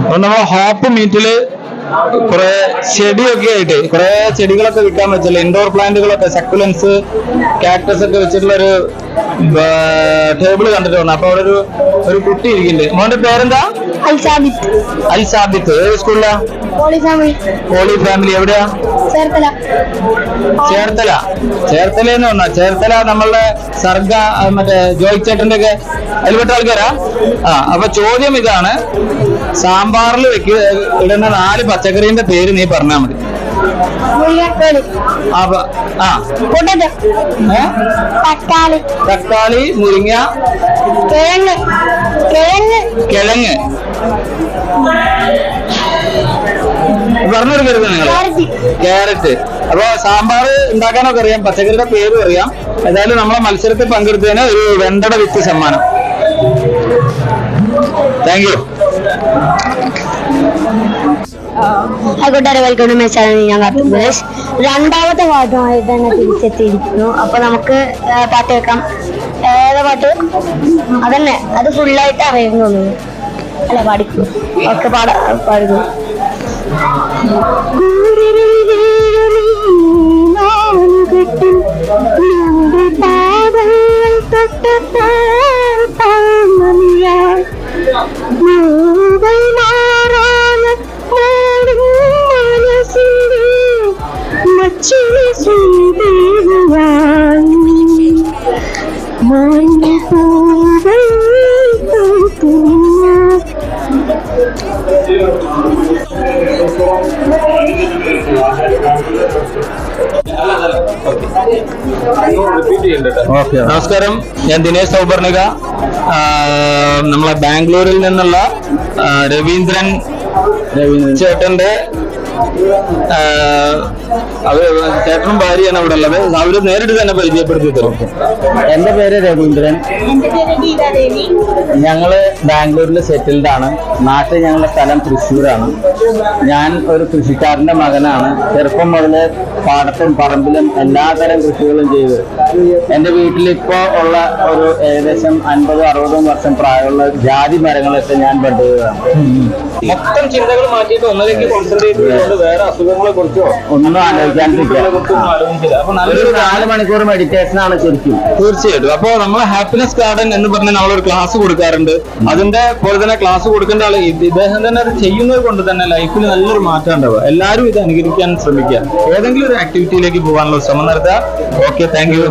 അപ്പൊ നമ്മളെ ഹോപ്പ് മീറ്റില് കുറെ ചെടിയൊക്കെ ആയിട്ട് കുറെ ചെടികളൊക്കെ വിൽക്കാൻ പറ്റില്ല, ഇൻഡോർ പ്ലാന്റുകളൊക്കെ, സക്കുലൻസ്, കാക്ടസ് ഒക്കെ വെച്ചിട്ടുള്ള ഒരു ടേബിൾ കണ്ടിട്ട് വന്നു. അപ്പൊ അവിടെ ഒരു കുട്ടി ഇരിക്കുന്നുണ്ട്. മോന്റെ പേരെന്താ? അൽ സാബിത്ത്. ഏത് സ്കൂളിലാ? Poly family. എവിടെയാ? ചേർത്തലെന്ന് പറഞ്ഞ ചേർത്തല നമ്മളുടെ സർഗ മറ്റേ ജോയ് ചേട്ടന്റെ ഒക്കെ അതിൽപ്പെട്ട ആൾക്കാരാ. അപ്പൊ ചോദ്യം ഇതാണ്, സാമ്പാറിൽ ഇടുന്ന 4 പച്ചക്കറിന്റെ പേര് നീ പറഞ്ഞാൽ മതി. തക്കാളി, മുരിങ്ങ, കിഴങ്ങ്. പറഞ്ഞെടുക്കരുത് നിങ്ങൾ. ക്യാരറ്റ്. അപ്പൊ സാമ്പാർ ഉണ്ടാക്കാനൊക്കെ അറിയാം, പച്ചക്കറിയുടെ പേരും അറിയാം. ഏതായാലും നമ്മളെ മത്സരത്തിൽ പങ്കെടുത്തതിന് ഒരു വെണ്ടട വിത്ത് സമ്മാനം. Thank you. കൂട്ടുകാരെ, വെൽക്കം ടു മൈ ചാനൽ. ഞാൻ കാർത്തിക് സുരേഷ്. രണ്ടാമത്തെ പാട്ടുമായിട്ട് തന്നെ തിരിച്ചെത്തിയിരിക്കുന്നു. അപ്പൊ നമുക്ക് പാട്ട് കേൾക്കാം. ഏതാ പാട്ട്? അതന്നെ, അത് ഫുള്ളായിട്ട് അറിയുന്നുള്ളൂ അല്ലെ? പാടിക്കൂ. ഒക്കെ പാടുന്നു. നമസ്കാരം, ഞാൻ ദിനേശ് സൗപർണിക. നമ്മളെ ബാംഗ്ലൂരിൽ നിന്നുള്ള രവീന്ദ്രൻ ചേട്ടന്റെ ചേട്ടനും ഭാര്യയാണ് അവിടെ ഉള്ളത്. അവര് നേരിട്ട് തന്നെ പരിചയപ്പെടുത്തി തരും. എന്റെ പേര് രവീന്ദ്രൻ. ഞങ്ങള് ബാംഗ്ലൂരിൽ സെറ്റിൽഡ് ആണ്. നാട്ടിൽ ഞങ്ങളുടെ സ്ഥലം തൃശ്ശൂരാണ്. ഞാൻ ഒരു കൃഷിക്കാരന്റെ മകനാണ്. ചെറുപ്പം മുതല് പാടത്തും പറമ്പിലും എല്ലാതരം കൃഷികളും ചെയ്ത് എന്റെ വീട്ടിലിപ്പോ ഉള്ള ഒരു ഏകദേശം 50-60 വർഷം പ്രായമുള്ള ജാതി മരങ്ങളൊക്കെ ഞാൻ ബഡ് ചെയ്തതാണ്. മൊത്തം ചിന്തകൾ മാറ്റിയിട്ട് ഒന്നിലേക്ക് കോൺസെൻട്രേറ്റ് ചെയ്തുകൊണ്ട് വേറെ അസുഖങ്ങളെ കുറിച്ചോ ഒന്നും ആലോചിക്കാണ്ടിരിക്കുക. അപ്പൊ നല്ലൊരു 4 മണിക്കൂർ മെഡിറ്റേഷൻ ആണ് ശരിക്കും. തീർച്ചയായിട്ടും. അപ്പൊ നമ്മളെ ഹാപ്പിനെസ് ഗാർഡൻ എന്ന് പറഞ്ഞ് നമ്മളൊരു ക്ലാസ് കൊടുക്കാറുണ്ട്. അതിന്റെ പോലെ തന്നെ ക്ലാസ് കൊടുക്കേണ്ട ആള് ഇദ്ദേഹം തന്നെ അത് ചെയ്യുന്നത് കൊണ്ട് തന്നെ ലൈഫിൽ നല്ലൊരു മാറ്റം ഉണ്ടാവുക. എല്ലാവരും ഇത് അനുകരിക്കാൻ ശ്രമിക്കുക. ഏതെങ്കിലും ഒരു ആക്ടിവിറ്റിയിലേക്ക് പോകാനുള്ള ശ്രമം നടത്തുക. Okay, thank you.